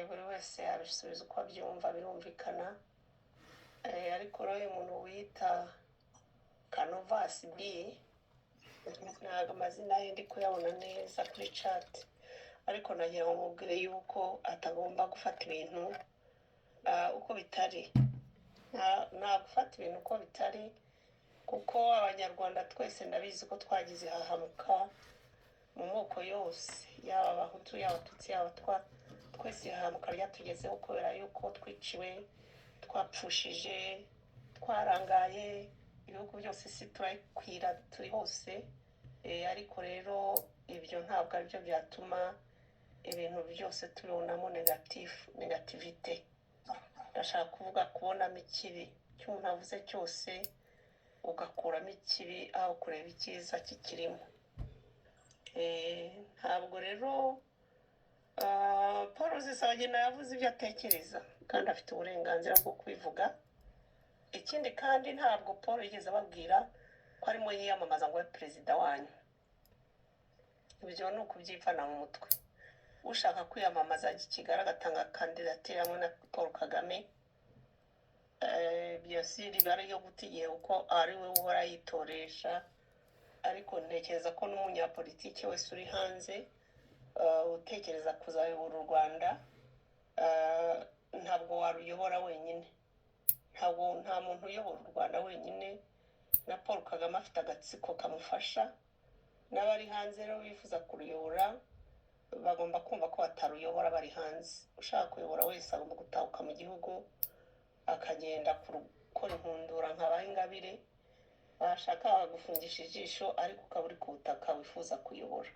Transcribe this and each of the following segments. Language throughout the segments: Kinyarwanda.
buri wese abisubiza uko abyumva birumvikana. Ariko rero umuntu wita Canovasi B ntabwo amazina ye ndi kuyabona neza kuri chat, ariko nagira ngo mubwire yuko atagomba gufata ibintu uko bitari. Nta gufata ibintu uko bitari, kuko abanyarwanda twese ndabizi ko twagize hahamuka mu moko yose, yaba abahutu yaba abatutsi yaba twese hahamuka ryatugezeho kubera yuko twiciwe, twapfushije, twarangaye, ibihugu byose si turakwira turi hose. Ariko rero ibyo ntabwo aribyo byatuma ibintu byose tubibonamo negativite. Ndashaka kuvuga kubonamo ikibi, icyo umuntu avuze cyose ugakuramo ikibi aho kureba icyiza kikirimo. Ntabwo rero Paul Rusesabagina yavuze ibyo atekereza kandi afite uburenganzira bwo kubivuga. Ikindi kandi ntabwo Paul yigeze ababwira ko arimo yiyamamaza ngo abe perezida wanyu. Ibyo ni ukubyivana mu mutwe. Ushaka kwiyamamaza Kigali agatanga kandidatire hamwe na Paul Kagame, byose riba yo gutigiye uko ari we uhora yitoresha. Ariko ntekereza ko n'umunyapolitiki wese uri hanze utekereza kuzayobora u Rwanda, ntabwo waruyobora wenyine. Nta muntu uyobora u Rwanda wenyine, na Paul Kagame afite agatsiko kamufasha. N'abari hanze rero bifuza kuruyobora bagomba kumva ko bataruyobora bari hanze. Ushaka kuyobora wese agomba gutahuka mu gihugu akagenda gukora inkundura nka Ingabire, bashaka gufungisha ijisho ariko ukaba uri ku butaka wifuza kuyobora.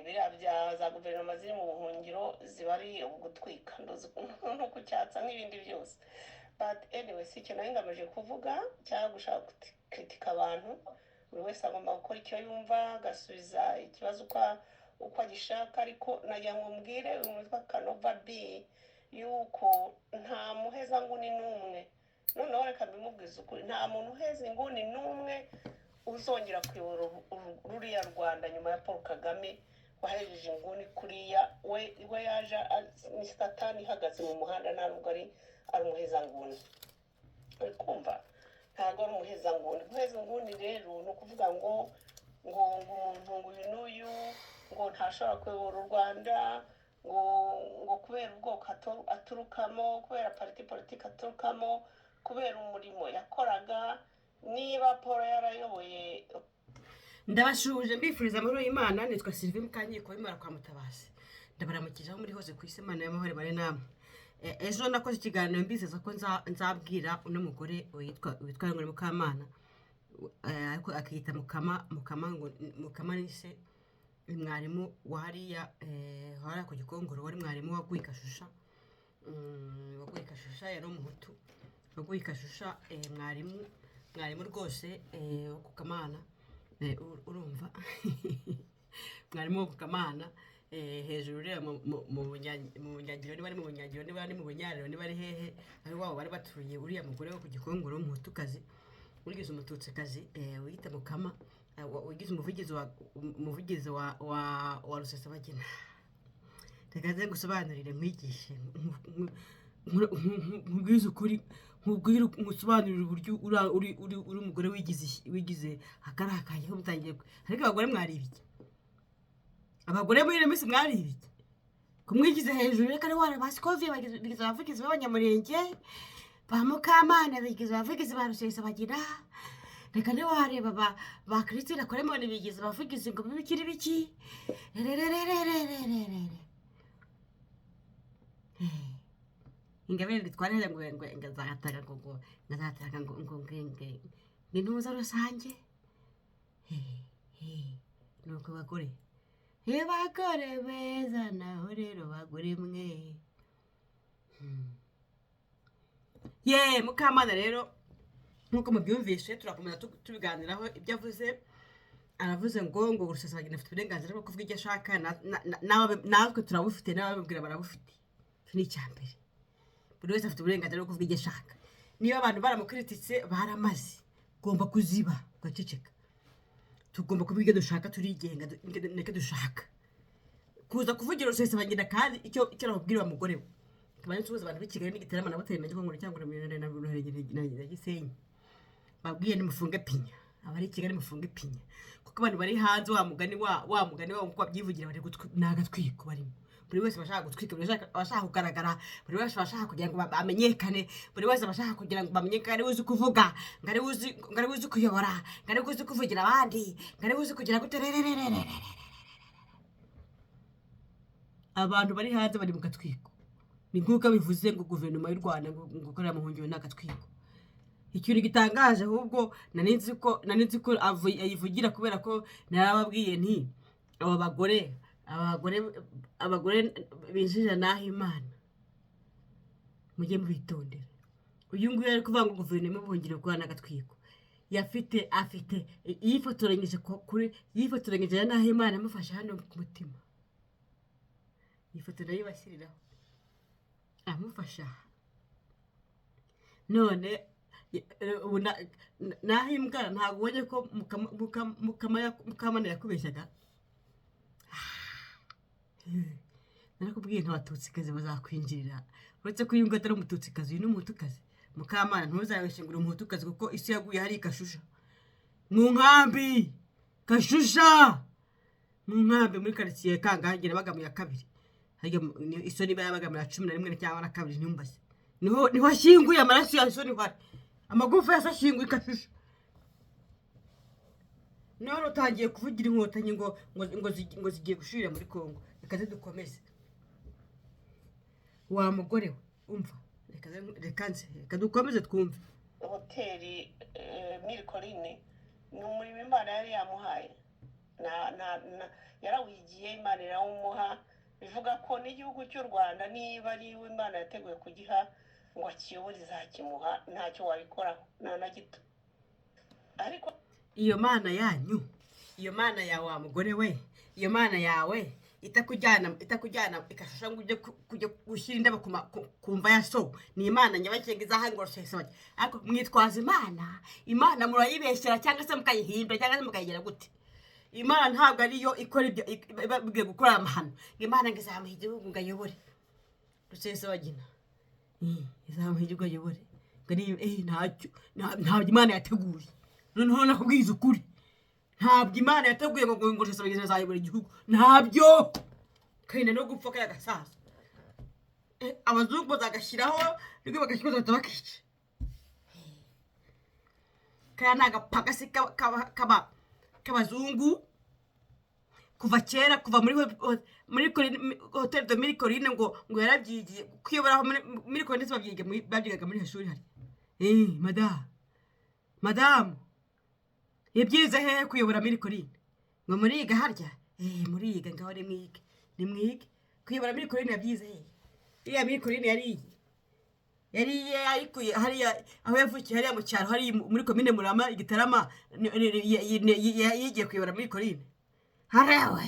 Biriya bya za guverinoma ziri mu buhungiro ziba ari ugutwika no kucyatsa n'ibindi byose. But anyway, si icyo nari ngamije kuvuga cyangwa gushaka kritika abantu. Buri wese agomba gukora icyo yumva, agasubiza ikibazo uko agishaka. Ariko nagira ngo mbwire uyu witwa Canova B yuko nta muheza nguni n'umwe, noneho reka mbimubwize ukuri, nta muntu uheza inguni n'umwe uzongera kuyobora ruriya Rwanda nyuma ya Paul Kagame wahejeje inguni kuriya. We yaje ni satani ihagaze mu muhanda, ntabwo ari umuheza nguni. Uri kumva? Ntabwo ari umuheza nguni. Umuheza nguni rero ni ukuvuga ngo umuntu uyu n'uyu ngo ntashobora kuyobora u Rwanda, ngo kubera ubwoko aturukamo, kubera politiki aturukamo, kubera umurimo yakoraga. Niba Paul yarayoboye. Ndabashuje mbifuriza amahoro y'Imana. Nitwa Sylvie Mukanyiko w'Imana kwa Mutabazi. Ndabaramukije aho muri hose ku isi, Imana y'amahoro bare namwe. Ejo nakoze ikiganiro mbizeza ko nzabwira uno mugore witwa ngo Mukamana, ariko akiyita Mukama nise mwarimu wariya ku Gikongoro, wari mwarimu waguye Kashusha. Yari umuhutu waguye Kashusha, mwarimu rwose wo ku Kamana. Urumva mwarimu wo ku Kamana. Hejuru rero mu bunyagiro, niba ari mu bunyagiro, niba ari mu bunyariro, niba ari hehe, ari wabo bari batuye uriya mugore wo ku Gikongoro w'umuhutukazi, wigize umututsikazi, wiyita Mukama, wigize umuvugizi wa Rusesabagina. Reka nze ngusobanurire nkwigishe, nkubwize ukuri, ngusobanurire uburyo uri umugore wigize akarakaye ko mutangiye. Ariko abagore mwari ibiki? Abagore muri ino minsi mwari ibiki? Kumwigize hejuru, reka ari wara basikoviye bigize abavugizi b'abanyamurenge, ba Mukamana bigize abavugizi ba Rusesabagina. Reka ni wareba ba Christine Koremoni bigize abavugizi ngo bibikiri biki. Ingabire ritwarira ngo ngazataka ngo ni ntuza rusange. Nuko bagore beza naho rero bagore mwe. Mukamana rero nkuko mubyumvishe turakomeza tubiganiraho ibyo avuze. Aravuze ngo Rusesabagina afite uburenganzira bwo kuvuga icyo ashaka, natwe turabufite, n'ababibwira barabufite. Ni icyambere, buri wese afite uburenganzira bwo kuvuga icyo ashaka. Niba abantu baramukrititse baramaze, ugomba kuziba ugaceceka. Tugomba kuvuga ibyo dushaka, turigenga, neke dushaka. kuza kuvugira Rusesabagina kandi icyo nakubwira wa mugore we kabanye tubuza abantu b'ikigali n'igiterama na boteri na gikongoro cyangwa na Gisenyi babwiye nimufunge pinya abari kigali mufunge pinya kuko abantu bari hanze wa mugani kuko babyivugira bari nagatwiko barimo buri wese bashaka gutwika buri wese bashaka kugaragara buri wese bashaka kugira ngo bamenyekane buri wese bashaka kugira ngo bamenyekane uzi kuvuga ngari uzi kuyobora ngari uzi kuvugira abandi ngari uzi kugira guterererere abantu bari hanze bari mu gatwiko ni nguko bivuze ngo guverinoma y'u Rwanda ngo gukorera mu hungiro n'agatwiko ikintu gitangaje ahubwo naninzi ko ayivugira kubera ko narababwiye nti abagore binjira naho Imana mujye mubitondera uyu nguyu ari kuvuga ngo guverinoma y'ubuhungiro kwa n'agatwiko afite yifotoranyije naho Imana amufasha hano ku mutima ifoto nayo bashyiriraho amufasha none ubu naho imbwa ntabwo ubonye ko mukamana yakubeshyaga narakubwiye ntabatutsi bazakwinjirira uretse ko uyu nguyu atari umututsikazi uyu ni umutukazi mukamana ntuzabeshe ngo uri umutukazi kuko isi yaguye hari Kashusha mu nkambi Kashusha mu nkambi muri karitsiye Kangange nabaga mu ya kabiri isoni bayabaga mu ya 11 cyangwa na kabiri ntumbaze niho ashyinguye amaraso ya isoni hari amagufa yasashyinguye Kashusha none utangiye kuvugira inkotanyi ngo zigiye gushirira muri Kongo reka dukomeze wa mugore we umva reka dukomeze twumve hoteli Mirikorine ni umurimo Imana yari yamuhaye yarawigiye Imana irawumuha bivuga ko n'igihugu cy'u Rwanda niba ari we Imana yateguye kugiha ngo akiyobore izakimuha ntacyo wabikoraho nta na gito ariko iyo Mana yanyu iyo Mana yawe wa mugore we iyo Mana yawe itakujyana ikashasha ngo ujye kujya gushyira indabo kumva ya so ni Imana nyabakenga izahangwa Rusesabagina ariko mwitwaza Imana murayibeshyera cyangwa se mukayihimba cyangwa se mukayigera gute Imana ntabwo ariyo ikora ibyo bigiye gukora amahano Imana ngo izamuha igihugu ngo ayobore Rusesabagina izamuha igihugu ayobore ntabwo Imana yateguye noneho nakubwiza ukuri ntabwo Imana yateguye ngo Rusesabagina azayobora igihugu ntabyo kandi no gupfa kaya gasaza abazungu bazagashyiraho nibwo bagashyiraho bakica kaya nagapagasi k'abazungu kuva kera kuva muri hotel de Mirikorine ngo yarabyigiye kuyobora Mirikorine babyigaga muri hashuri hari madamu yabyize hehe kuyobora Mirikorine ngo muriga harya muriga ngaho nimwige kuyobora Mirikorine yabyize hehe iriya Mirikorine yariye ayikuye hariya aho yavukiye hariya mu cyaro hari muri komine Murama igitarama yigiye kuyobora Mirikorine harawe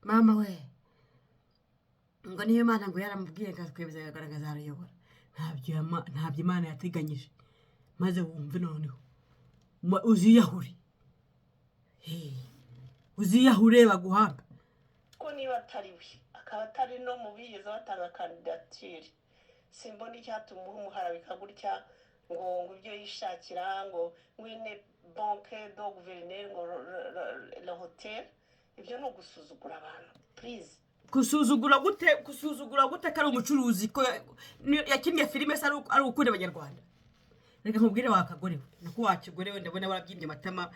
mama we ngo niyo Imana ngo yaramubwiye ngakwebeza yagaragaza arayobora ntabyo Imana yateganyije maze wumve noneho uziyahure baguhamba ko niba atari we akaba atari no mu bigeze batanga kandidatire simbona icyatuma umuharabika gutya ngo ibyo yishakira ngo wine banque do gouverner ngo la hotel ibyo no gusuzugura abantu please gusuzugura gute kari umucuruzi ko yakinnye filime se ari ukuri abanyarwanda reka nkubwire wakagore we nako wakigore we ndabona warabyimbye amatama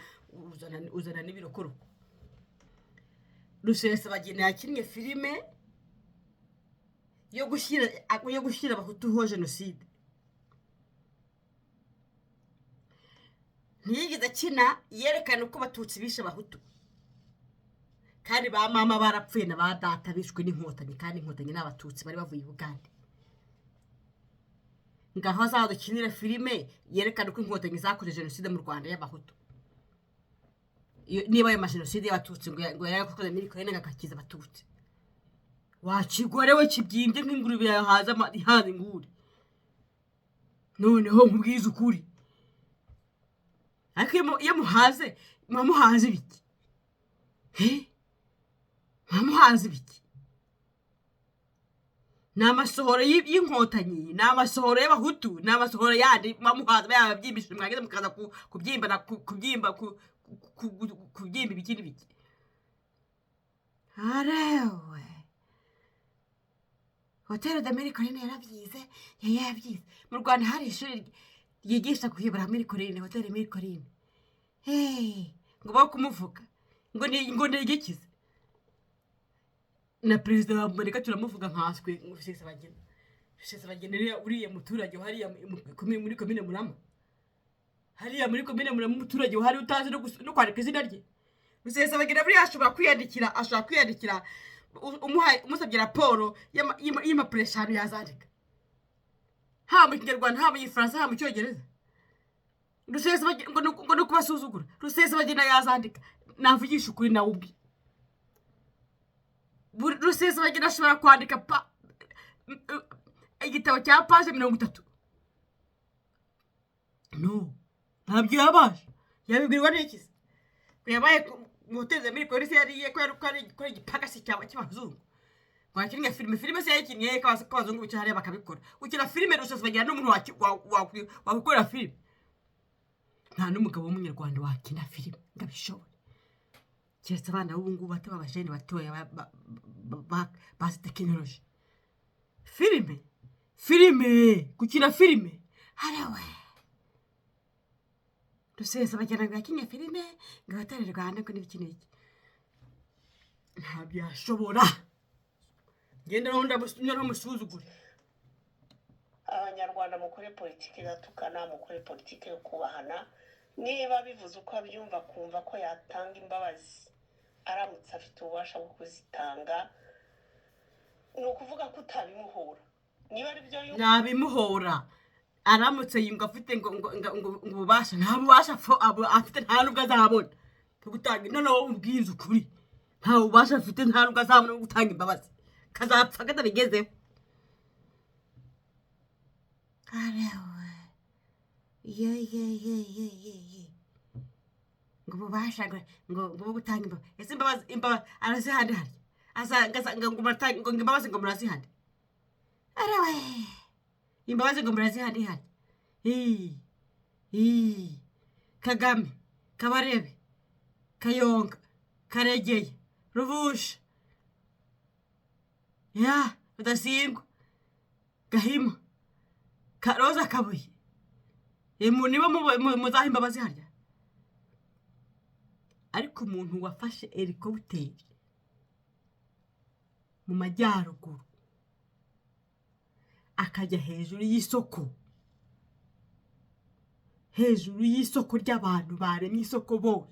uzana n'ibirokoro Rusesabagina yakinnye filime yo gushyira abahutu ho jenoside ntiyigeze akina yerekana uko abatutsi bishe abahutu kandi ba mama barapfuye na ba data bishwe n'inkotanyi kandi inkotanyi n'abatutsi bari bavuye i Bugande ngaho azadukinira filime yerekana uko inkotanyi zakoze jenoside mu Rwanda y'abahutu niba ayo majenoside y'abatutsi ngo yarakoze Mirikorine ngakakiza abatutsi wakigore we kibyimbye nk'ingurube yahaza inguri noneho nkubwiza ukuri ariko iyo muhaze biki bamuhaza ibiki n'amasohoro y'inkotanyi n'amasohoro y'abahutu n'amasohoro yandi bamuhaza bayabyimbishije mwageze mukaza kubyimba kubyimba ibiki n'ibiki arewe hoteli d'Americorine yarabyize mu Rwanda hari ishuri ryigisha kuyobora Americorine hoteli Americorine ngo bo kumuvuga ngo nigikize na perezida wa Amerika turamuvuga nkaswe Rusesabagina uriye muturage hariya muri komine Murama hariya muri komine Murama umuturage hari utazi no kwandika izina rye Rusesabagina buri ashobora kwiyandikira umusabye raporo y'amapreshanu yazandika ha mu Kinyarwanda ha mu Gifaransa ha mu Cyongereza Rusesabagina ngo no kubasuzugura Rusesabagina yazandika navugisha ukuri nawe ubwi Rusesabagina ashobora kwandika igitabo cya page 30 no ntabyo yabasha yabibwirwa n'iki yabaye muteze muri polisi yariye ko igipagasi cy'abazungu wakinnye filime se yakinnye k'abazungu bicara hariya bakabikora ukina filime Rusesabagina n'umuntu wakwikora filime nta n'umugabo w'umunyarwanda wakina filime ngabishobora keretse abana b'ubu ngubu bato b'abajene batoya bazi tekinoloji filime gukina filime harawe Rusesabagina ngo yakinnye filime ngo abatari Rwanda ko n'ibiki n'iki ntabyo yashobora ngenda naho musuzugure abanyarwanda mukore politiki gatukana mukore politiki yo kubahana niba bivuze uko abyumva kumva ko yatanga imbabazi aramutse afite ububasha bwo kuzitanga ni ukuvuga ko utabimuhora niba ari byo nabimuhora aramutse yunga afite ngo ububasha nta bubasha afite nta nubwo azabona gutanga noneho ubwiza ukuri nta bubasha afite nta nubwo azabona gutanga imbabazi kazapfa katabigezeho arewe ye ngo ububasha ngo gutanga imbabazi ese imbabazi arazihandi hari ngo imbabazi ngo murazihandi arewe imbabazi ngo murazihandi hari Kagame Kabarebe Kayonga Karegeye Ruvusha Rudasingwa Gahima Roza Kabuye niba muzaha imbabazi harya ariko umuntu wafashe helicopter mu majyaruguru akajya hejuru y'isoko ry'abantu baremye isoko bose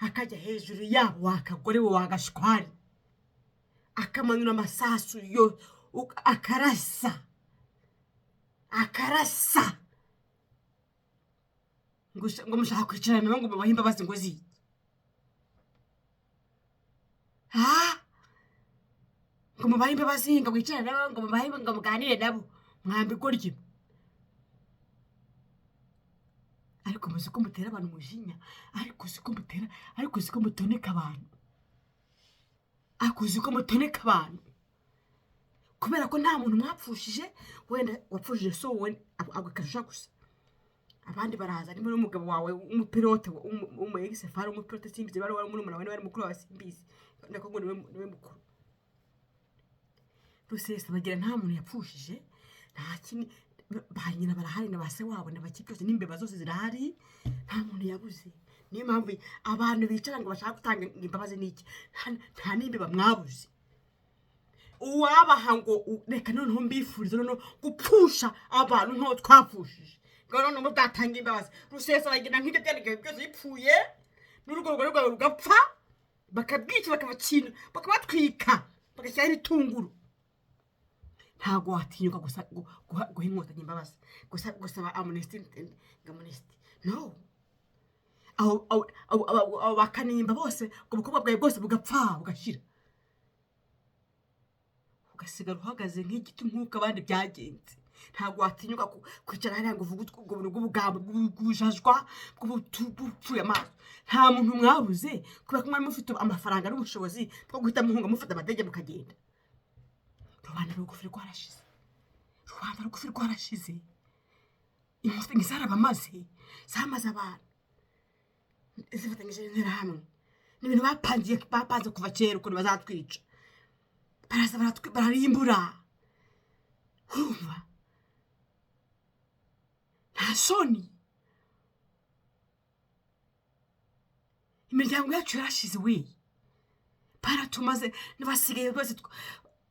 akajya hejuru yabo wakagore we wagashwari akamanura amasasu yo akarasa ngo mushaka kwicarana ngo mubahe imbabazi ngo ziki ngo mubahe imbabazi ngo mwicarane nabo ngo mubahe ngo muganire nabo mwambikwa ryo ariko muzi ko mutera abantu umujinya ariko uzi ko mutoneka abantu kubera ko nta muntu mwapfushije wenda wapfushije so wowe agakashusha gusa abandi baraza arimo n'umugabo wawe umupilote umuexefari umupilote simbizi bari muri umuntu bari mukuru wa simbizi ndako ngo niwe mukuru Rusesabagina nta muntu yapfushije nta kindi banyina barahari na base wabo n'abakibyose n'imbeba zose zirahari nta muntu yabuze niyo mpamvu abantu bicara ngo bashaka gutanga imbabazi n'iki nta n'imbeba mwabuze uwabaha ngo reka noneho mbifurize noneho gupfusha abantu nto twapfushije ngo noneho mudatanga imbabazi Rusesabagina nk'ibyo byandikaye byose bipfuye n'urugo rwawe rugapfa bakabwica bakabakina bakabatwika bagashyiraho itunguru ntago watinyuka guha inkotanyi imbabazi gusaba amnesty no abo bakanimba bose ubukobwa bwawe bwose bugapfa bugashira ugasigara uhagaze nk'igiti nk'uko abandi byagenze ntabwo watinyuka kwicara hariya ngo uvuge ubwo buntu bw'ubugambo bw'ubujajwa bw'ubupfuye amaso nta muntu mwabuze kubera ko mwari mufite amafaranga n'ubushobozi bwo guhita muhunga mufata amadege mukagenda rubanda rugufi rwarashize inkotanyi zarabamaze zamaze abantu zifatanyije n'interahamwe n'ibintu bapanze kuva kera ukuntu bazatwica baraza bararimbura urumva nta soni imiryango yacu yarashize we baratumaze n'abasigaye rwose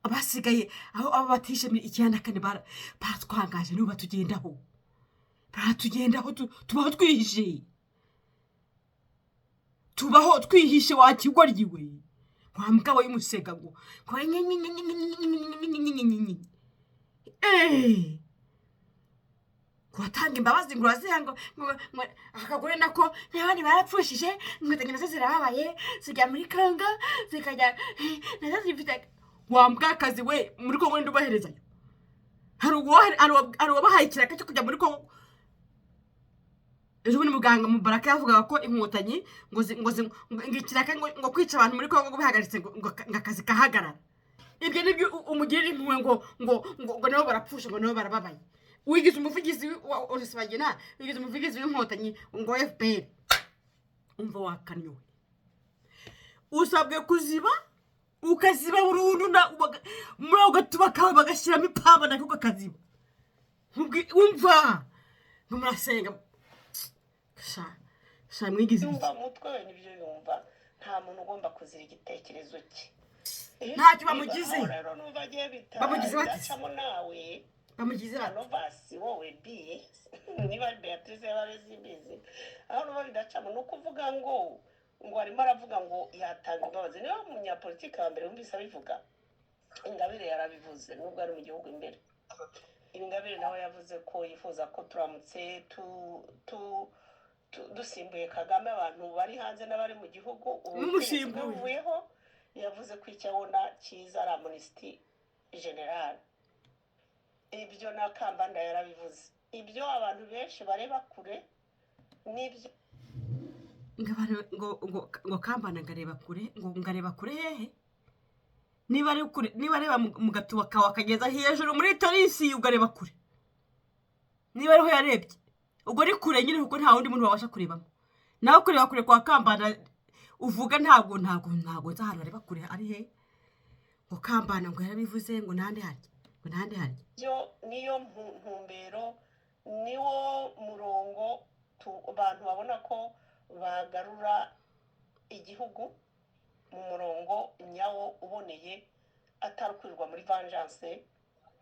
abasigaye aho abo batishe icyenda kane baratwangaje nibo baratugendaho tubaho twihishe wakigoryiwe wa mugabo y'umusega ngo kubatanga imbabazi ngo uraziha ngo akagore nako n'abandi barapfushije inkotanyi nazo zirababaye zijya muri kanga zikajya nazo zifite wa mbwakazi we muri Kongo ndubaherezayo hari uwabahaye ikiraka cyo kujya muri Kongo ejo bundi muganga Mubaraka yavugaga ko inkotanyi ngo ikiraka ngo kwica abantu muri Kongo ngo bihagaritse ngo akazi kahagarara ibyo nibyo umugirira impuhwe ngo nabo barapfusha ngo nabo barababaye wigize umuvugizi wa Rusesabagina wigize umuvugizi w'inkotanyi ngo FPR umva wakanywe usabwe kuziba ukaziba burundu muri ugatuba kawe bagashyiramo ipamba nako kakaziba umva murasenga sha mwigize yumva mutwe we nibyo yumva nta muntu ugomba kuzira igitekerezo cye ntacyo bamugize bamugize batacamo nawe bamugize basi wowe bi niba Beatrice y'abarezibizi aho nuba bidacamo no kuvuga ngo arimo aravuga ngo yatanga imbabazi niba umunyapolitiki wa mbere wumvise abivuga Ingabire yarabivuze nubwo ari mu gihugu imbere Ingabire nawe yavuze ko yifuza ko turamutse dusimbuye Kagame abantu bari hanze n'abari mu gihugu ubuvuyeho yavuze ko icyo abona cyiza ari amnesty general ibyo na Kambanda yarabivuze ibyo abantu benshi bareba kure nibyo ngo Kambanda ngareba kure hehe niba areba mu gatuba kawe akageza hejuru muri torisi ugareba kure niba ariho yarebye ubwo ari kure nyine kuko nta wundi muntu wabasha kurebamo nawe kureba kure kwa Kambanda uvuga ntabwo nzahantu areba kure ari he ngo Kambanda ngo yarabivuze ngo ntande harya niyo ntumbero niwo murongo abantu babona ko bagarura igihugu mu murongo nyawo uboneye atarukwirwa muri vengeance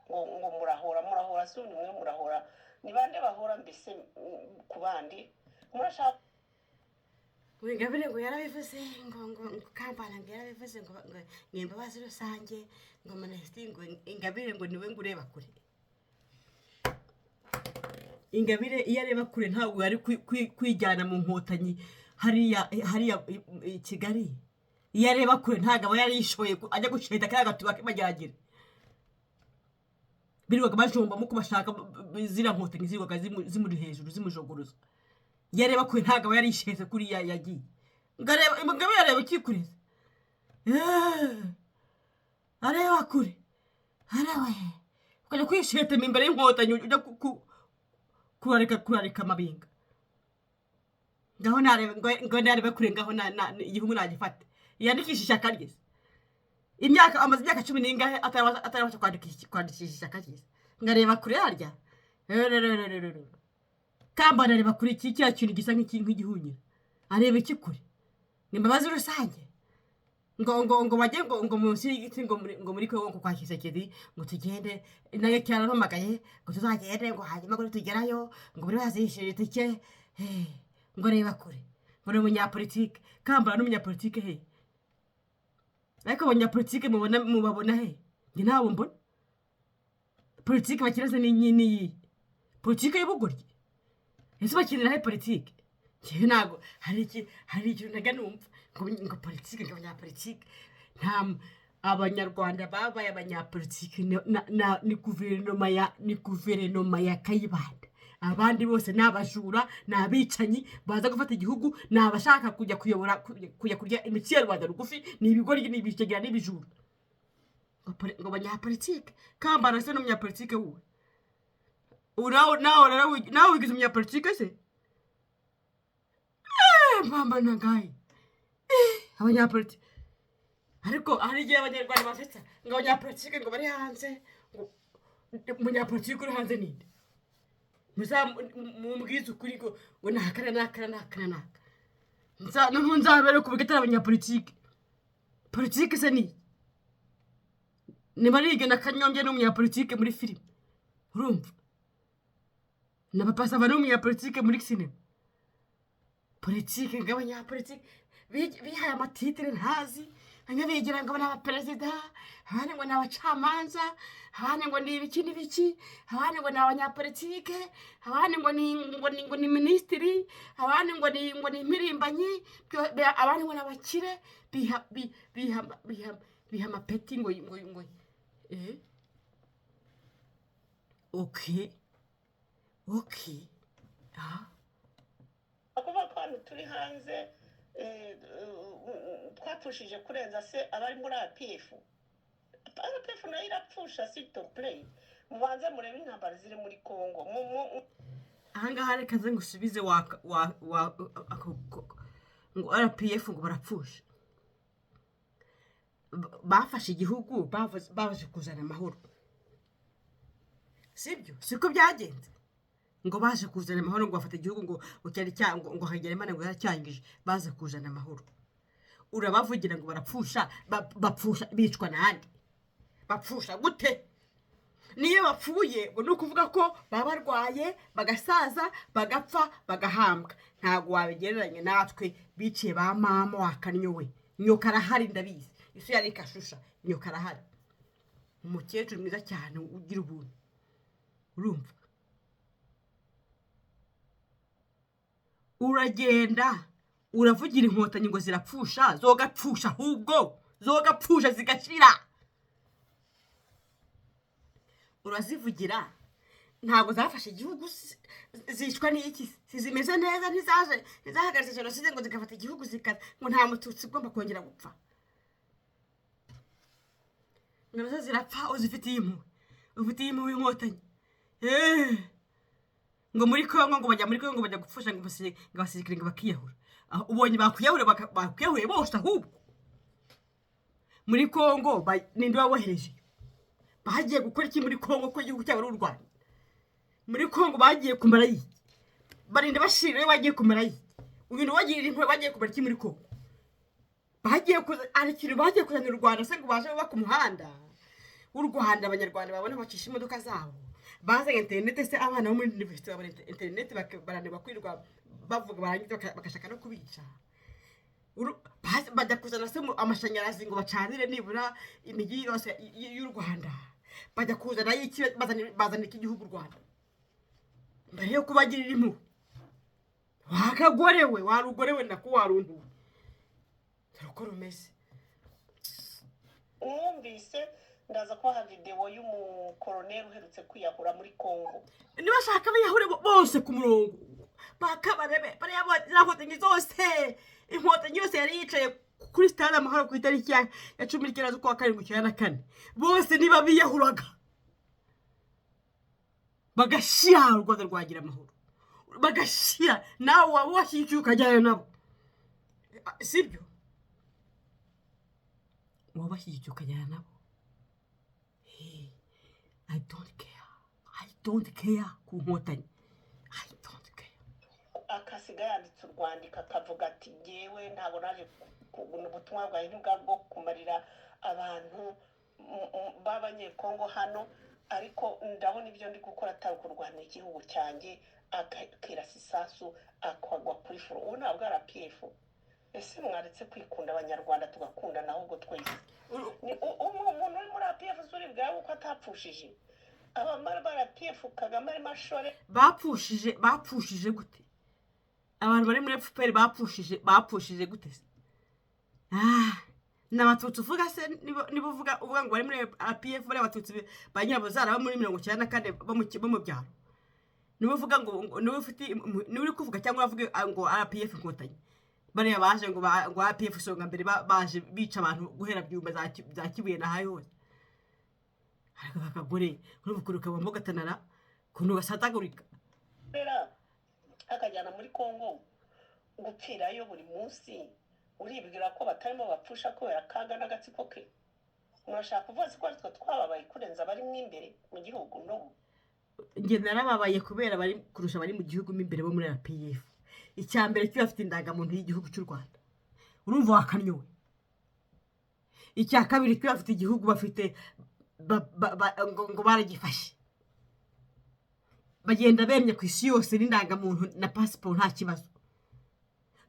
ngo murahora si umwe murahora ni bande bahora mbese ku bandi murashaka Ingabire ngo yarabivuze ngo Kambanda ngo yarabivuze ngo imbabazi rusange ngo amnesty ngo Ingabire ngo niwe ngo ureba kure Ingabire iyo areba kure ntabwo yari kwijyana mu nkotanyi hariya Kigali iyo areba kure ntabwo aba yarishoye ajya gusheta kaya gatuba k'amajyagire birirwaga bajomba mu kubashaka zira nkotanyi zirwaga zimuri hejuru zimujoguruza iyo areba kure ntabwo aba yarisheze kuri yagiye Ingabire areba ikikureze areba kure arawe ukajya kwisheta imbere y'inkotanyi ujya kurarika amabinga ngaho narebe kure ngaho igihugu nagifate yandikisha ishyaka rye amaze imyaka 10 n'ingahe atarabasha kwandikisha ishyaka rye ngareba kure harya Kambanda areba kure iki cya kintu gisa nk'igihunyira areba iki kure ni imbabazi rusange ngo bajye ngo munsi y'igiti ngo muri Kongo kwa Kisekedi ngo tugende nayo cyane mpamagaye ngo tuzagende ngo hanyuma ngo tugerayo ngo buri wese yishire itike ngo reba kure ngo ni umunyapolitike Kambanda n'umunyapolitike he ariko abanyapolitike mubabona he njye ntabwo mbona politike bakiraza ni politike y'ubugoryi ese bakinira he politike njye ntabwo hari ikintu ntaga numva ngo politike ngo abanyapolitike abanyarwanda babaye abanyapolitiki ni guverinoma ya Kayibanda. Abandi bose ni abajura, ni abicanyi baza gufata igihugu, ni abashaka kujya kuyobora, kujya kurya imitsi ya rubanda rugufi, ni ibigori, ni ibicegera, n'ibijura. Ngo abanyapolitike Kambara se n'umunyapolitike wowe nawe wigize umunyapolitike se? Mpamba nangaye abanyapolitike. Ariko hari igihe abanyarwanda basetsa ngo abanyapolitike ngo bari hanze, ngo umunyapolitike uri hanze ninde? Mumbwize ukuri ngo nakara nzabere kuvuga atari abanyapolitike. Politike se ni Marige na Kanyombya n'umunyapolitike muri filime, urumva? Na Papa Sava n'umunyapolitike muri sinema. Politike ng'abanyapolitike bihaye amatitire ntazi, bamwe bigira ngo ni abaperezida, abandi ngo ni abacamanza, abandi ngo ni ibiki n'ibiki, abandi ngo ni abanyapolitike, abandi ngo ni minisitiri, abandi ngo ni impirimbanyi, abandi ngo ni abakire, biha amapeti ngo okay kuba kandi turi hanze twapfushije kurenza se abari muri APF nayo irapfusha s'il-te-plaît. Mubanze murebe intambara ziri muri Kongo. Ahangaha reka nze ngusubize ngo RPF ngo barapfusha. Bafashe igihugu baje kuzana amahoro, sibyo? Siko byagenze ngo baje kuzana amahoro, ngo bafata igihugu ngo cyari ngo hagere Imana ngo yacyangije, baza kuzana amahoro. Urabavugira ngo barapfusha, bapfusha bicwa nande? Bapfusha gute? Niyo bapfuye ngo nukuvuga ko baba barwaye, bagasaza, bagapfa, bagahambwa. Ntago wabigereranya natwe biciye ba mama wakanyowe. Nyoka arahari ndabizi, isu yari kashusha, nyoka arahari. Umukecuru mwiza cyane ugira ubuntu, urumva? Uragenda uravugira inkotanyi ngo zirapfusha, zogapfusha, ahubwo zogapfusha zigashira. Urazivugira ntago zafashe igihugu, zicwa n'iki? Zimeze neza, ntizahagaritse jenoside ngo zigafata igihugu ngo nta mututsi ugomba kongera gupfa. Ngo zirapfa uzifitiye impuhwe inkotanyi. Ngo muri Kongo ngo bajya muri Kongo bajya gupfusha ngo abasirikare ngo bakiyahura. Ubonye bakuyahure bose, ahubwo muri Kongo ninde wabohereje? Bagiye gukora iki muri Kongo ko igihugu cyabo ari u Rwanda? Muri Kongo bagiye kumara iki? Barinde bashire bagiye kumara iki? Uyu wagirira impuhwe bagiye kumara iki muri Kongo? Bagiye arikira bagiye kuzana u Rwanda se ngo baje baba ku muhanda w'u Rwanda. Abanyarwanda babone bacisha imodoka zabo, bazanye internet se abana bo muri university babone internet, baraneba kwirwa bavuga barangiza bakashaka no kubica. Bajya kuzana se amashanyarazi ngo bacanire nibura imigi yose y'u Rwanda. Bajya kuzana iki? Bazana iki gihugu Rwanda mbere yo kubagirira impuhwe? Wakagorewe, warugorewe nako waruntu tarako rumeze. Mwumvise ndaza kubaha video y'umukoloneli uherutse kwiyahura muri Kongo. Niba shaka biyahure bose ku murongo bakabarebe bari inkotanyi zose. Inkotanyi yose yari yicaye kuri stade Amahoro ku itariki ya 19 z'ukwa karindwi 1994. Bose niba biyahuraga bagashira, u Rwanda rwagira amahoro, bagashira. Nawe waba washyuka ukajyayo nabo, sibyo? Waba washyuka ukajyayo nabo. I don't care ku nkotanyi. I don't care. Akasiga yanditse urwandiko akavuga ati ngewe ntabwo naje kubona ubutumwa bwa intubwa bwo kumarira abantu b'abanyekongo hano, ariko ndabona ibyo ndi gukora atari kurwana igihugu cyanjye, akirasa isasu akagwa kuri furo. Ubu ntabwo ari APF. Ese mwaretse kwikunda abanyarwanda tugakundana ahubwo twese? Umuntu uri muri APF zuri bwawe uko atapfushije abamara bara APF Kagame ari mashore. Bapfushije gute? Abantu bari muri FPR bapfushije gute? n'abatutsi uvuga se niba uvuga ngo bari muri APF bari abatutsi ba nyirabuzara bo muri 94 bo mu byaro niba uvuga ngo niba ufite niba uri kuvuga cyangwa uvuga ngo APF inkotanyi bariya baje ngo APF songa mbere baje bica abantu guhera byumba za Kibuye na hayo hose ariko bakagore urubukuruka bombo gatanara kuntu gasatagurika rera akajyana muri Kongo gupfirayo buri munsi uribwira ko batarimo bapfusha kubera kaga n'agatsiko ke murashaka kuvuza ko aritwe twababaye kurenza bari mu imbere mu gihugu no nge narababaye kubera bari kurusha bari mu gihugu mo imbere bo muri APF icyambere cyo bafite indangamuntu y'igihugu cy'u Rwanda urumva wakanyowe icya kabiri cyo bafite igihugu bafite ngo baragifashe bagenda bemye ku isi yose n'indangamuntu na passport nta kibazo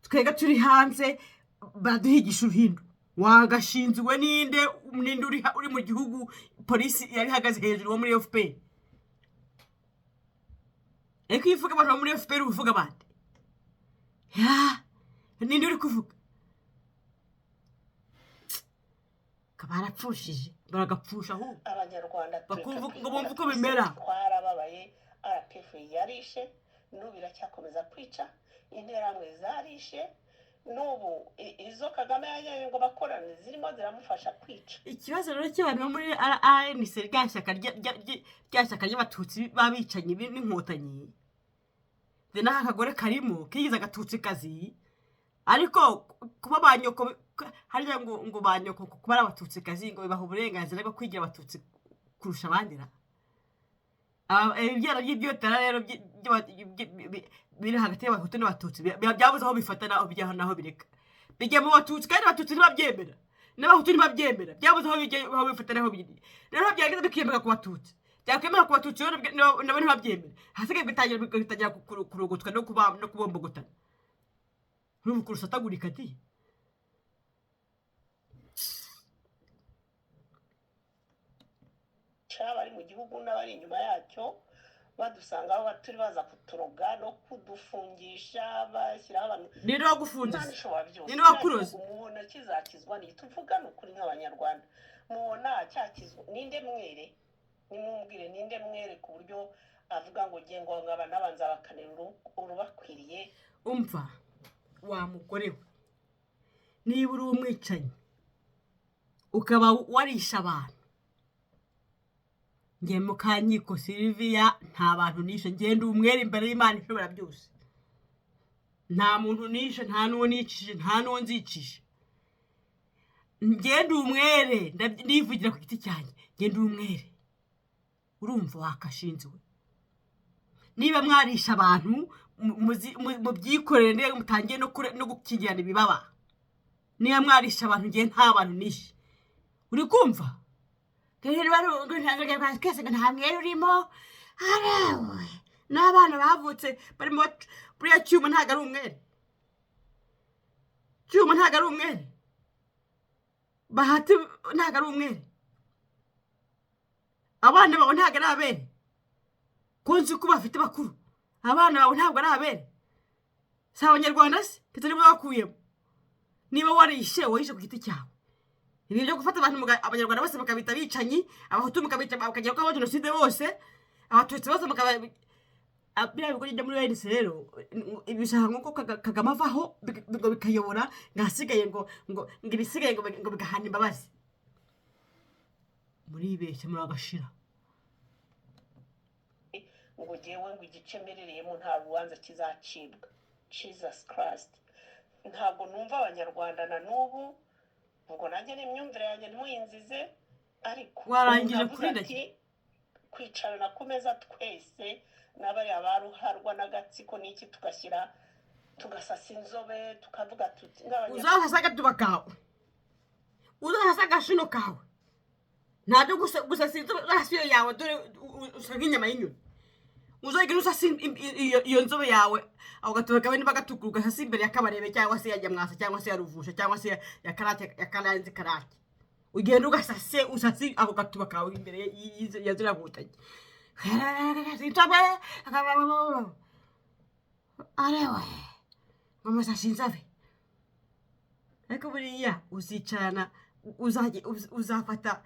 twega turi hanze baduhigisha uruhindu wagashinzwe ninde uri mu gihugu polisi yari hagaze hejuru wo muri FPR eko ivuga abantu muri FPR uvuga bande ninde uri kuvuga kabarapfushije baragapfusha aho abanyarwanda bakumva ngo bumve uko bimera twarababaye RPF yarishe n'ubira cyakomeza kwica interamwe zarishe n'ubu izo Kagame yaje ngo bakorane zirimo ziramufasha kwica ikibazo rero cy'abantu muri RNC ryashyaka ry'abatutsi babicanye n'inkotanyi dena akagore karimo kigize agatutsi kazi ariko kuba banyoko harya ngo banyoko kuba abatutsi kazi ngo bibaho uburenganzira bwo kwigira abatutsi kurusha abandira ibyara by'ibyotara rero biri hagati y'abahutu n'abatutsi byabuze aho bifata naho bireka bijya mu batutsi kandi abatutsi ntibabyemera n'abahutu ntibabyemera byabuze aho bifata naho biri rero byageze bikiyemera ku batutsi byakwemera ku batutsi nabo ntibabyemera hasigaye bitangira kurugutwa no kubombogotana n'ubu kurusatagurika ati bari mu gihugu n'abari inyuma yacyo badusanga aho baturi baza kuturoga no kudufungisha bashyiraho abantu nino wagufungiza nino wakuroza mubona kizakizwa ni tuvuga n'ukuri nk'abanyarwanda mubona cyakizwa ninde mwere nimubwire ninde mwere ku buryo avuga ngo giye ngo ngaba nabanza bakanera urubakwiriye umva wa mugore we niba uri umwicanyi ukaba warisha abantu nge mukanyiko Silvia nta bantu nishe ngende umwere imbere y'Imana ishobora byose nta muntu nishe nta nuwo nicishije nta nuwo nzicishije ngende umwere ndivugira ku giti cyanjye ngende umwere urumva wakashinzwe niba mwarisha abantu mu byikorere ndege mutangiye no gukingirana ibibaba niba mwarisha abantu nge nta bantu nishe uri kumva rero barunga kese nta mwere urimo arewe n'abana bavutse barimo buriya cyuma ntago ari umwere cyuma ntago ari umwere bahati ntago ari umwere abana bawe ntago ari abere konzi ko bafite bakuru abana bawe ntabwo ari abere si abanyarwanda se kitari bakuyemo niba warishe woyishe ku giti cyawe ibi byo gufata abantu abanyarwanda bose bakabita bicanyi abahutu mukabita bakagira ko genocide bose abatutsi bose biriya bigo bijya muri RNC rero ibishaka nko Kagame avaho ngo bikayobora ngasigaye ngo ibisigaye ngo bigahana imbabazi muri ibeshye muri agashira ngo jewe ngo igice merereyemo nta rubanza kizacibwa Jesus Christ ntabwo numva abanyarwanda na n'ubu ngo nanjye n'imyumvire yanjye ntimuyinzize ariko warangije kuri ndaki kwicarana ku meza twese n'abari abaruharwa n'agatsiko n'iki tugasasa inzobe tukavuga tuti uzahasaga tubakawe uzahasaga shino kawe ntabyo gusa sinzo rasiyo yawe dore usanga inyama y'inyoni uzagira usasa iyo nzobe yawe aho gatubaga bene bagatukuruga hasi imbere y'akabarebe cyangwa se yajya mwasa cyangwa se yaruvusha cyangwa se yakaranze karake ugenda ugasase usasi aho gatuba kawe imbere yazira gutanye sinzobe arewe mama sasinzabe ariko buriya uzicarana uzafata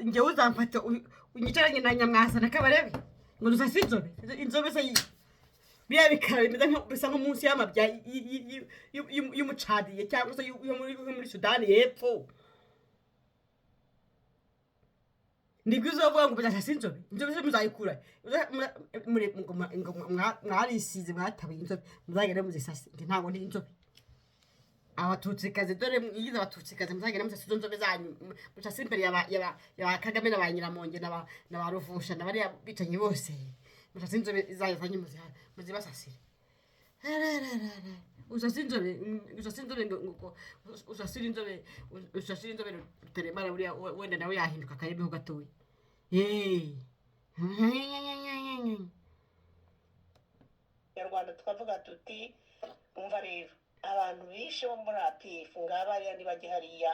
njyewe uzamfata unyicaranye na nyamwasa na kabarebe ngo dusase inzobe se biriya bikaba bisa nko munsi y'amabya y'umucadiye cyangwa se yo muri Sudani y'Epfo nibwo uzovuga ngo bazasase inzobe se muzayikura mwarisize mwatabuye inzobe muzagenda muzisase ntabwo ndi inzobe abatutsikazi dore mwigize abatutsikazi muzagenda musase izo nzobe zanyu musase imbere ya Kagame na ba Nyiramonge na ba Ruvusha na bariya bicanyi bose musase inzobe zanyu muzibasasire usase inzobe ruteremara buriya wenda nawe yahinduka akayemeho gatoya Nyarwanda twavuga tuti umva rero abantu bishe bo muri APF ngaba ari ntibajye hariya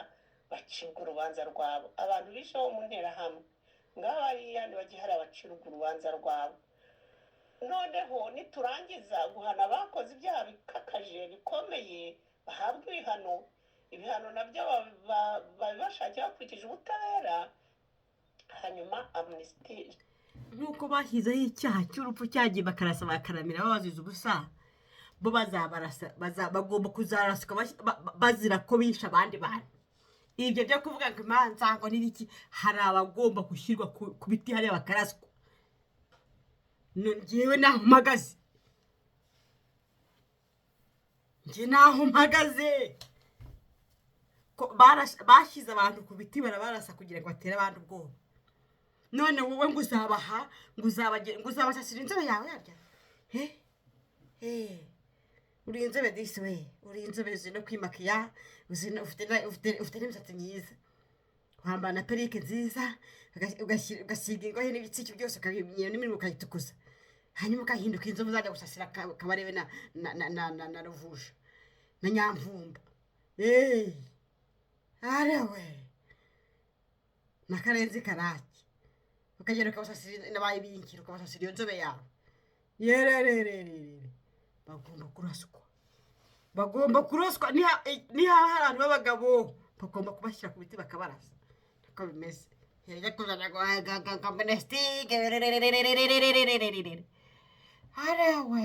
bacibwa urubanza rwabo abantu bishe bo mu nterahamwe ngaba ari ntibajye hariya bacibwa urubanza rwabo noneho niturangiza guhana abakoze ibyaha bikakaje bikomeye bahabwa ibihano nabyo babibashakira bakurikije ubutabera hanyuma amnesty nk'uko bashyizeho icyaha cy'urupfu cyagiye bakarasa bakaramira babaziza ubusa bo bagomba kuzaraswa bazira ko bisha abandi bantu ibyo byo kuvuga ngo imanza ngo n'ibiki hari abagomba gushyirwa ku biti hariya bakaraswa njyewe naho mpagaze bashyize abantu ku biti barabarasa kugira ngo batere abandi ubwoba none wowe ngo uzabasasira inzobe yawe yarya uri inzobe disi we uri inzobe uzi no kwimakiya ufite n'imisatsi myiza wambara na perike nziza ugasiga ingohe n'ibitsiki byose ukabimyira n'imirimo ukayitukuza hanyuma ukahinduka inzobe uzajya gusasira Kabarebe na Ruvusha na Nyamvumba arewe na Karenzi Karaki ukagenda ukabasasira n'abaye binkira ukabasasira iyo nzobe yawe yererererere bagomba kuraswa niha hari abantu b'abagabo bagomba kubashyira ku biti bakabarasa uko bimeze yajya kuzana ngo amnestige arewe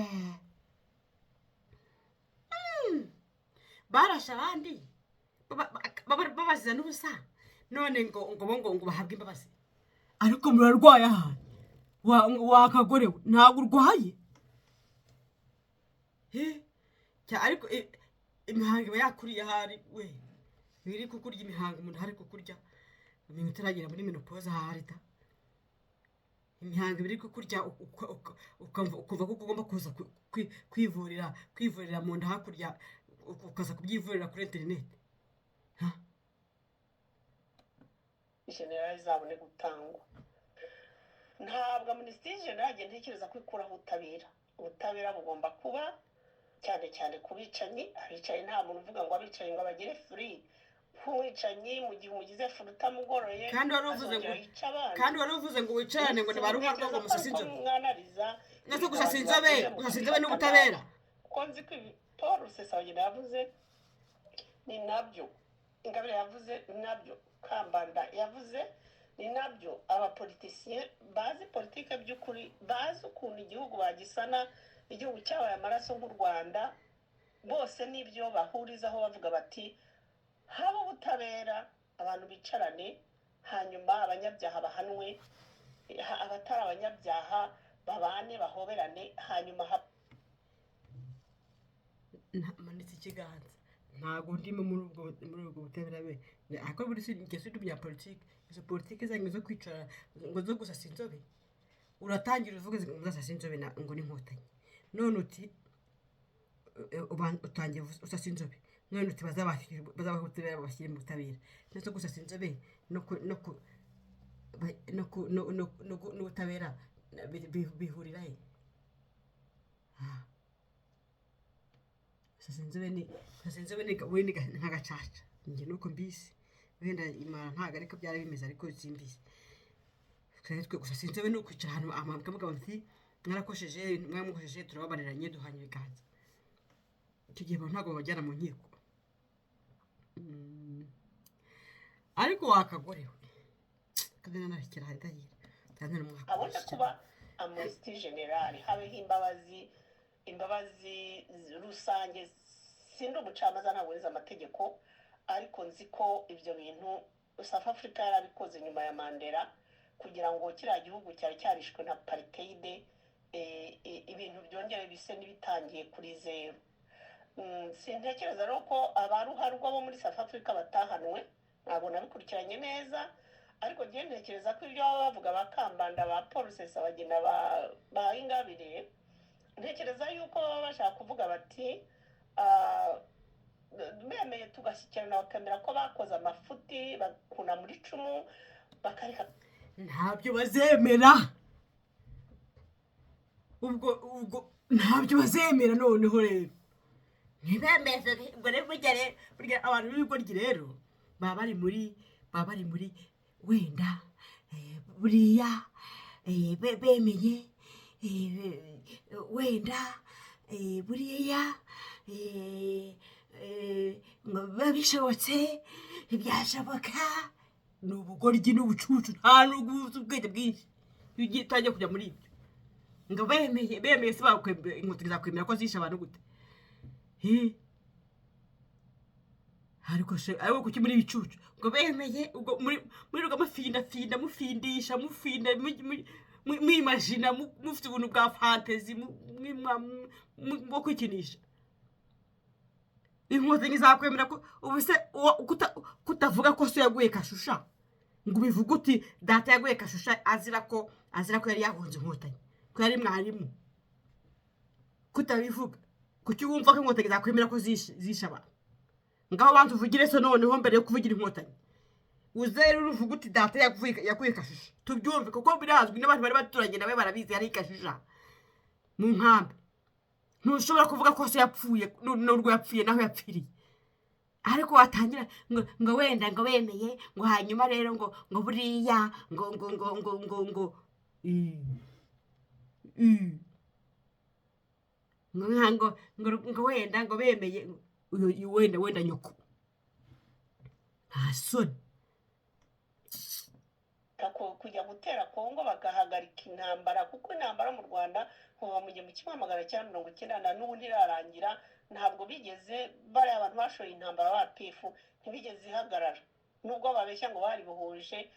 barasha abandi babaziza n'ubusa none ngo bahabwe imbabazi ariko murarwaye aha wakagore ntabwo urwaye ariko imihango iba yakuriye ahari we biri kukurya imihango umuntu hari kukurya umuntu utaragera muri menopause ahari da imihango biri kukurya ukumva ko ugomba kuza kwivurira mu nda hakurya ukaza kubyivurira kuri interineti generali zabone gutangwa ntabwo minisitiri generali ntekereza ko ikuraho ubutabera bugomba kuba cyane cyane ku bicanyi abicaye nta muntu uvuga ngo abicaye ngo bagire free nk'uwicanyi mu gihe umugize furu utamugoroye kandi wari uvuze ngo wicarane ngo nibarumwa rwo musasa inzobe nese gusasa inzobe n'ubutabera kuko nzi ko Paul Rusesabagina yavuze ni nabyo Ingabire yavuze ni nabyo Kambanda yavuze ni nabyo abapolitisiye bazi politike by'ukuri bazi ukuntu igihugu bagisana igihugu cyabaye amaraso nk'u Rwanda bose nibyo bahurizaho bavuga bati haba ubutabera abantu bicarane hanyuma abanyabyaha bahanwe abatari abanyabyaha babane bahoberane hanyuma manitse ikiganza ntago ndimo muri ubwo butabera be akora muri ingeso y'ibya politike izo politike zanyu zo kwicara ngo zo gusasa inzobe uratangira uvuga ngo muzasasa inzobe ngo ni inkotanyi none uti utangiye usasa inzobe none uti bazabahutira babashyire mu butabera ndetse gusasa inzobe n'ubutabera bihurira he gusasa inzobe ni nk'agacaca njye nuko mbisi wenda imara ntabwo ariko byari bimeze ariko simbizi twe gusasa inzobe ni ukwicara ahantu amabwa bati mwaramukosheje turababariranye duhanye ibiganza icyo gihe ntabwo babajyana mu nkiko ariko wakagorewe kadena narekera hadahira tanzania mwaka abonye kuba amnesty general habeho imbabazi rusange sindi umucamanza ntabwo nize amategeko ariko nzi ko ibyo bintu South Africa yarabikoze nyuma ya Mandela kugira ngo kiriya gihugu cyari cyarishwe na apartheid ibintu byongere bise n'ibitangiye kuri zero. Sintekereza rero ko abaruharwa bo muri South Africa batahanwe ntabwo nabikurikiranye neza ariko njye ntekereza ko ibyo baba bavuga bakambanda ba Paul Rusesabagina ba Ingabire ntekereza yuko baba bashaka kuvuga bati bemeye tugashyikirana bakamera ko bakoze amafuti bakuna muri cumu bakareka ntabyo bazemera ubwo ntabyo bazemera noneho rero ntibemeze ngo rero burya abantu b'ibigoryi rero baba bari muri wenda buriya bemeye wenda buriya ngo bishobotse ibyashoboka ni ubugoryi n'ubucucu nta n'ubwuzu ubwenge bwinshi iyo ugiye utajya kujya muri ibyo ngo bemeye se inkotanyi zakwemera ko zishe abantu gute ariko kuki muri ibicucu ngo bemeye ubwo muri ruga mufindisha mwimajina mufite ubuntu bwa fantezi bwo kwikinisha inkotanyi zakwemera ko ubu se kutavuga ko so yaguye Kashusha ngo ubivuge uti data yaguye Kashusha azira ko yari yahunze inkotanyi ko yari mwarimu kutabivuga kuki wumva ko inkotanyi zakwemera ko zisha abantu ngaho bantu uvugire so noneho mbere yo kuvugira inkotanyi uzere uruvuga uti data yaguye Kashusha tubyumve kuko birazwi n'abantu bari baturanye nawe barabizi yari Kashusha mu nkambi ntushobora kuvuga ko se yapfuye n'urwo yapfuye naho yapfiriye ariko watangira ngo wenda ngo bemeye ngo hanyuma rero ngo buriya ngo wenda ngo bemeye wenda nyoko nta soni kujya gutera Kongo bagahagarika intambara kuko intambara mu Rwanda kuva mu 1990 n'ubu ntirarangira ntabwo bigeze bari abantu bashoye intambara ba PF ntibigeze ihagarara nubwo babeshya ngo bari bohoje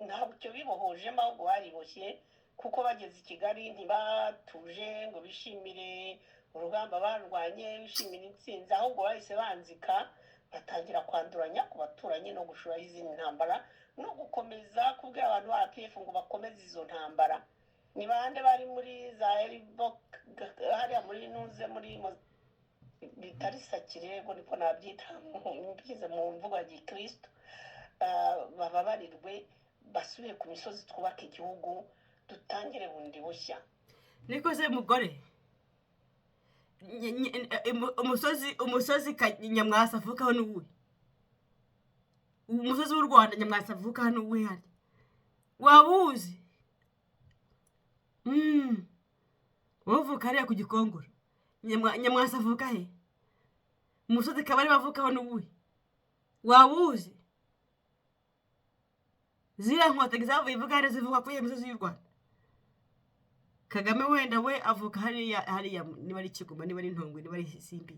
ntabwo cyo bibohoje ahubwo bariboshye kuko bageze i Kigali ntibatuje ngo bishimire urugamba barwanye bishimira intsinzi ahubwo bahise banzika batangira kwanduranya ku baturanyi no gushura izindi ntambara no gukomeza kubwira abantu ba PF ngo bakomeze izo ntambara ni bande bari muri za Eribok hariya muri nuze muri bitari sakirego niko nabyita mbize mu mvugo ya Gikristo bababarirwe basubiye ku misozi twubaka igihugu dutangire bundi bushya niko se mugore umusozi Nyamwasa avukaho n'uwuhe umusozi w'u Rwanda Nyamwasa avukaho n'uwuhe hari wabuzi uvuka hariya ku Gikongoro Nyamwasa avuka he umusozi kabari bavukaho n'uwuhe wabuzi ziriya nkotanyi zavuye ivuga hari zivuga kuri iyo misozi y'u Rwanda Kagame wenda we avuka hariya niba ari Kigoma niba ari Ntongwe niba ari Simbi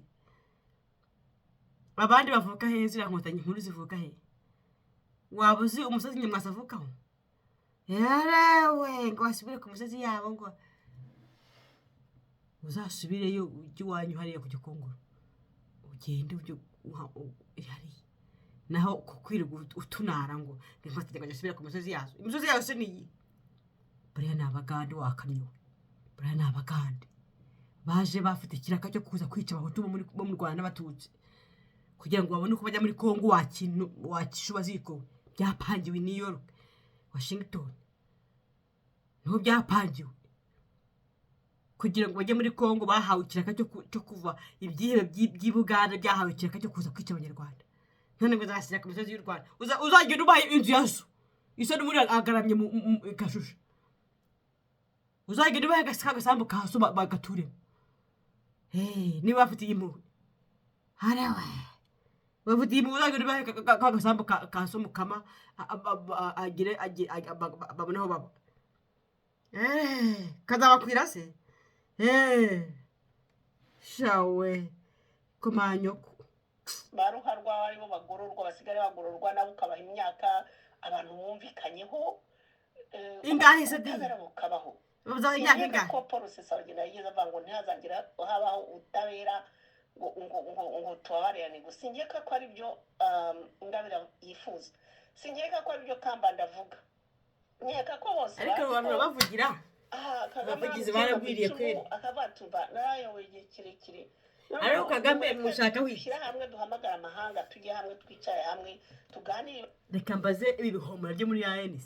abandi bavuka he ziriya nkotanyi nkuru zivuka he wabuzi umusozi Nyamwasa avukaho yarawe ngo asubire ku musozi yabo ngo uzasubireyo iwanyu hariya ku Gikongoro ugende ujye hariya naho kukwirirwa utunara ngo ntibateganya asubire ku musozi yazo imisozi yose ni iyi buriya ni abagande wakaniwe buriya ni abagande baje bafite ikiraka cyo kuza kwica abahutu bo mu Rwanda n'abatutsi kugira ngo babone uko bajya muri Kongo wakishuba ziko byapangiwe New York Washington niho byapangiwe kugira ngo bajye muri Kongo bahawe ikiraka cyo kuva ibyihebe by'Ibuganda byahawe ikiraka cyo kuza kwica abanyarwanda none ngo zashyira ku misozi y'u Rwanda uzagenda ubaye inzu yaso isa n'umuri agaramye mu Kashusha uzagenda ubaye agasambu kaso bagaturemo niba bafite impuhwe harawe bavuga mu uzagire bahe kagasambu kaso mukama agire babonaho baba kazabakwira se shawe komanyoko baruharwa aribo bagororwa basigare bagororwa nabo ukabaha imyaka abantu bumvikanyeho ingahe se bukabaho bavuga imyaka ingahe ko Paul Rusesabagina yigeze avuga ngo ntihazagira habaho ubutabera ngo tubabarane gusa singeka ko ari byo Ingabire yifuza singeka ko ari byo Kambanda avuga nkeka ko bose ariko abantu bavugira abavugizi baragwiriye kweli akabatumva nayo igihe kirekire ariko Kagame mushaka wishyira hamwe duhamagara amahanga tujye hamwe twicaye hamwe tuganire reka mbaze ibi bihomora byo muri RNC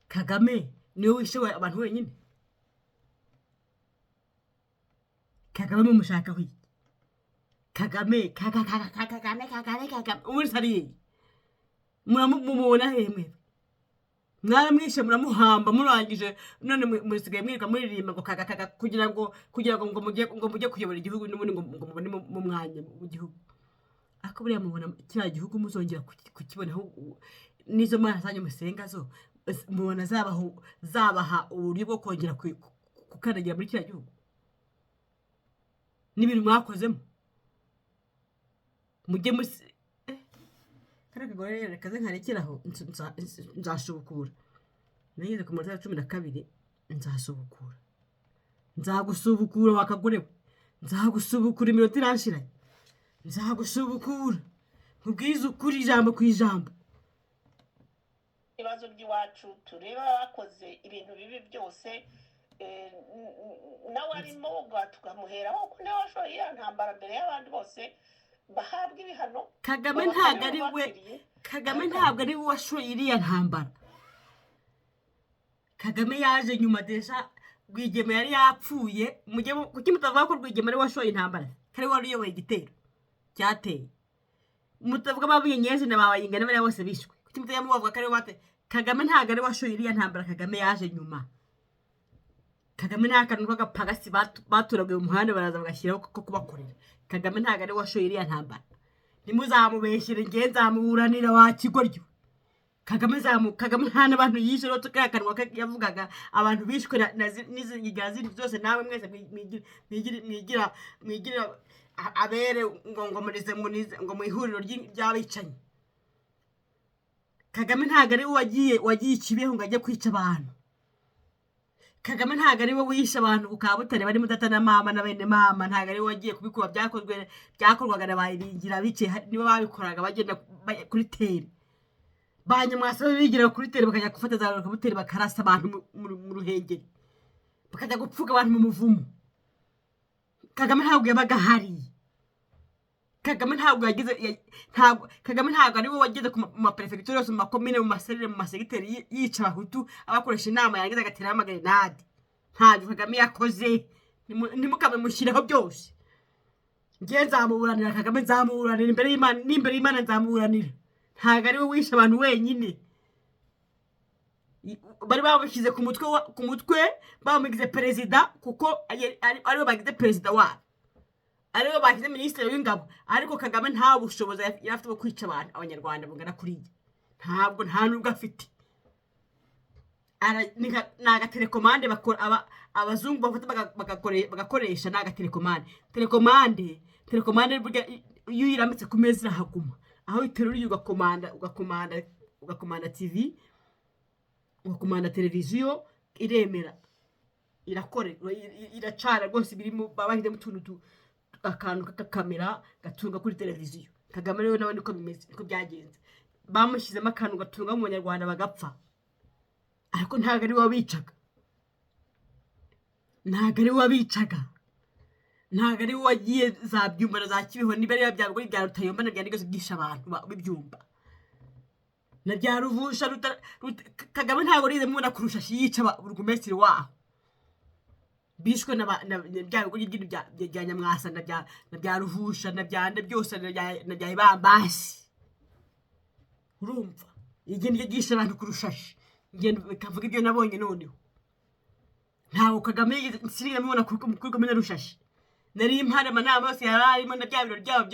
Kagame niwe wishoboye abantu wenyine Kagame mushaka wi Kagame umuntu sariye muramubona hemwe mwaramwishe muramuhamba murangije none musigaye mwirika muririmba ngo kugira ngo mujye kuyobora igihugu n'ubundi ngo mubone mu mwanya mu gihugu ako buriya mubona kiriya gihugu muzongera kukibonaho n'izo mana zanyu musenga zo mubona zabaha uburyo bwo kongera kukandagira muri kiriya gihugu n'ibintu mwakozemo mujye karaka gore rero kaze nkarekeraho nzashubukura nageze ku munota 12 nzasubukura nzagusubukura wakagorewe nzagusubukura iminota iranshiranye nzagusubukura nkubwiza ukuri ijambo ku ijambo ibibazo by'iwacu tureba bakoze ibintu bibi byose nawe arimo tukamuheraho ko nawe washoye ya ntambara mbere y'abandi bose bahabwa ibihano Kagame ntabwo ari we washoye iriya ntambara Kagame yaje nyuma desha Rwigema yari yapfuye kuki mutavuga ko Rwigema ari washoye intambara kari wari uyoboye igitero cyateye mutavuga babinyeje na babayinga n'abari bose bishwe kuki mutavuga bavuga kari bate Kagame ntabwo ari washoye iriya ntambara Kagame yaje nyuma Kagame nta kantu k'agapagasi baturaguye mu muhanda baraza bagashyiraho ko kubakorera Kagame ntabwo ari washoye iriya ntambara nimuzamubeshyire nge nzamuburanira wa kigoryo Kagame nta n'abantu yishe rero tukayakanwa yavugaga abantu bishwe n'izingiga zindi zose nawe mwese mwigira abere ngo mu ihuriro ry'abicanyi Kagame ntabwo ari wagiye ikibeho ngo ajye kwica abantu Kagame ntabwo ari we wishe abantu bukabutare bari mudata na mama na bene mama ntabwo ari we wagiye kubikuba byakorwaga na bayibingira bice nibo babikoraga bagenda kuri tere banyamwasa bigira kuri tere bakajya gufata za rukabuteri bakarasa abantu mu ruhengeri bakajya gupfuga abantu mu muvumo Kagame ntabwo yabaga hari Kagame ntabwo ari we wageze ku maperefegitura yose mu makomine mu maserere mu masegiteri yica abahutu abakoresha inama yagize agatera amagrenade ntabwo Kagame yakoze nimukame mushyiraho byose ngiye nzamuburanira Kagame nzamuburanira imbere y'Imana nzamuburanira ntabwo ari we wishe abantu wenyine bari bamushyize ku mutwe bamugize perezida kuko ari we bagize perezida wabo ariwe bakize minisitiri w'ingabo ariko Kagame nta bushobozi yari afite bwo kwica abantu abanyarwanda bungana kuriya nta nubwo afite ni agatelekomande abazungu bafata bagakoresha ni agatelekomande telekomande burya iyo uyirambitse ku meza irahaguma aho iteruriye ugakomanda TV ugakomanda televiziyo iremera irakorera iracana rwose birimo babahide mu tuntu akantu k'akakamera gatunga kuri televiziyo Kagame rero nawe niko bimeze niko byagenze bamushyizemo akantu gatunga mu banyarwanda bagapfa ariko ntabwo ari we wagiye za byumba na za kibeho niba ari byabwo bya Rutayomba na byandika byisha abantu b'ibyumba na bya Ruvusha Kagame ntabwo rize mubona kurusha yica burugumesitiri waho bishwe na bya bigo bya Nyamwasa na bya Ruvusha na byande byose na bya Ibambasi urumva igende gisha abantu kurushashi ngende bikavuga ibyo nabonye noneho ntawo Kagame sirira mubona kuri komine Rushashi nari impare amanama yose yararimo na bya biro byabo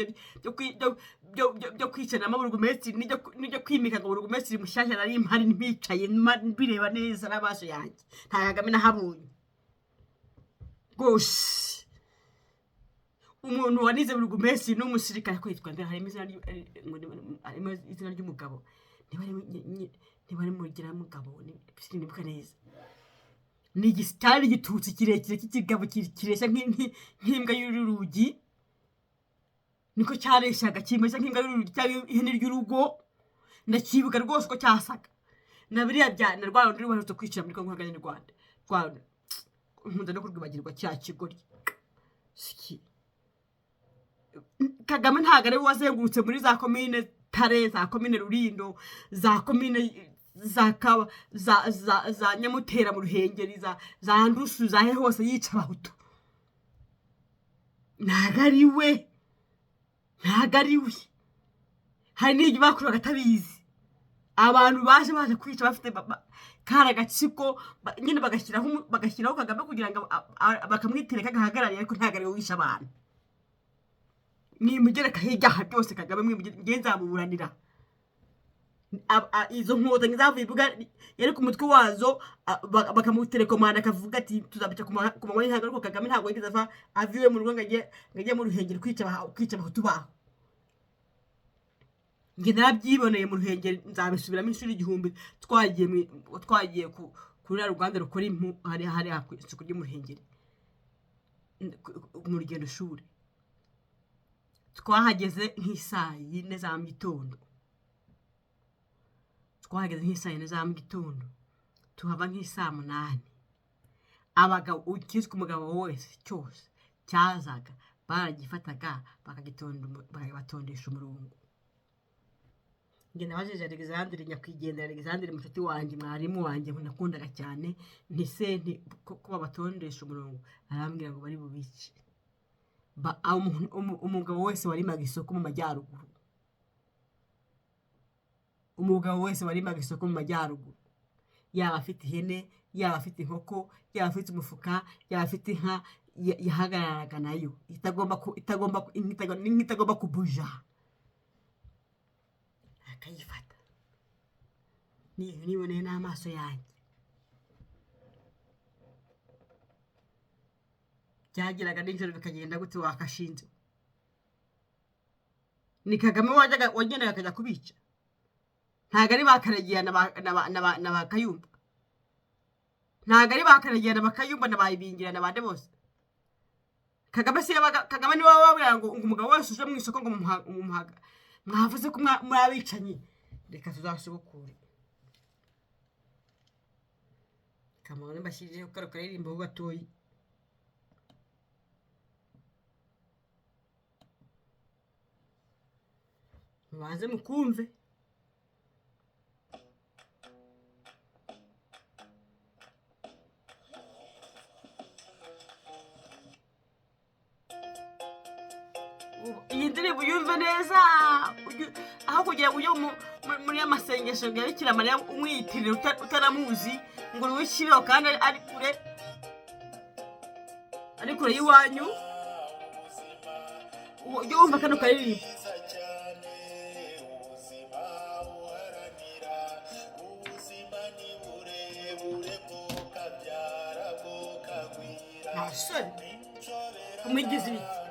byo kwicaramo burugumesitiri n'ibyo kwimika ngo burugumesitiri mushyashya nari impare mbicaye mbireba neza n'amaso yanjye nta Kagame nahabonye rwose. Umuntu wanize burugumesitiri n'umusirikare ko yitwa nde, harimo izina ry'umugabo ntibari mugira mugabo sinibuka neza. Ni igisitari gitutsi kirekire cy'ikigabo kireshya nk'imbwa y'urugi, niko cyareshyaga kimeze nk'imbwa y'urugi cyangwa ihene ry'urugo. Ndakibuka rwose uko cyasaga na biriya bya na rwa rundi rubaherutse kwicira muri Kongo hagati n'u Rwanda. Nkunda no kurwibagirwa cya kigori. Kagame ntabwo ari we wazengurutse muri za komine Tare, za komine Rulindo, za komine za Nyamutera mu Ruhengeri, za Ndusu, za he hose yica abahutu. Ntabwo ari we. Hari n'ibyo bakoraga atabizi. Abantu baje kwica bafite kari agatsiko nyine bagashyiraho Kagame kugira ngo bakamwitereka agahagarariye, ariko ntabwo ari we wisha abantu. Mwimugereka hirya byose Kagame mwimugenza nzamuburanira. Izo nkotanyi zavuye ivuga yari ku mutwe wazo bakamutelekomanda akavuga ati tuzabica ku manywa y'ihanga, ariko Kagame ntabwo yigeze aviwe mu rugo ngo ajye mu Ruhengeri kwica abahutu baho. Njye narabyiboneye mu Ruhengeri, nzabisubiramo inshuro igihumbi. Twagiye kuri Rwanda rukora impu hari isuku ryo mu Ruhengeri mu rugendo shuri. Twahageze nk'isaa 4 za mu gitondo. Tuhava nk'isaa 8. Abagabo ukizwe umugabo wese cyose cyazaga baragifataga bakabatondesha umurongo. Nge nabajeje Alexandre nyakwigendera, Alexandre mushati wanjye, mwarimu wanjye nakundaga cyane, nti ko babatondesha umurongo. Arambwira ngo bari bubice. Umugabo wese warimaga isoko mu majyaruguru, yaba afite ihene, yaba afite inkoko, yaba afite umufuka, yaba afite inka, yahagararaga nayo itagomba kubuja, akayifata. Niboneye n'amaso yanjye. Byagiraga nijoro bikagenda gute wakashinze. Ni Kagame wagendaga akajya kubica. Ntabwo ari bakaragiye na bakayumba. Ntabwo ari bakaragiye na bakayumba na bayibingira na bande bose. Kagame ni wowe wabwira ngo umugabo wese uje mu isoko ngo umuhaga. Mwavuze ko muri abicanyi. Reka tuzasubukure. Kamone mbashyijeho karirimbo ho gatoyi. Mubanze mukumve. Iyi ndirimbo yumve neza, aho kugira ngo ujye muri amasengesho ya Bikira Mariya umwiyitirira utaramuzi ngo urushireho kandi ari kure y'iwanyu. Ujye wumva kano karirimbo. Ntasoni umwigize ibiki.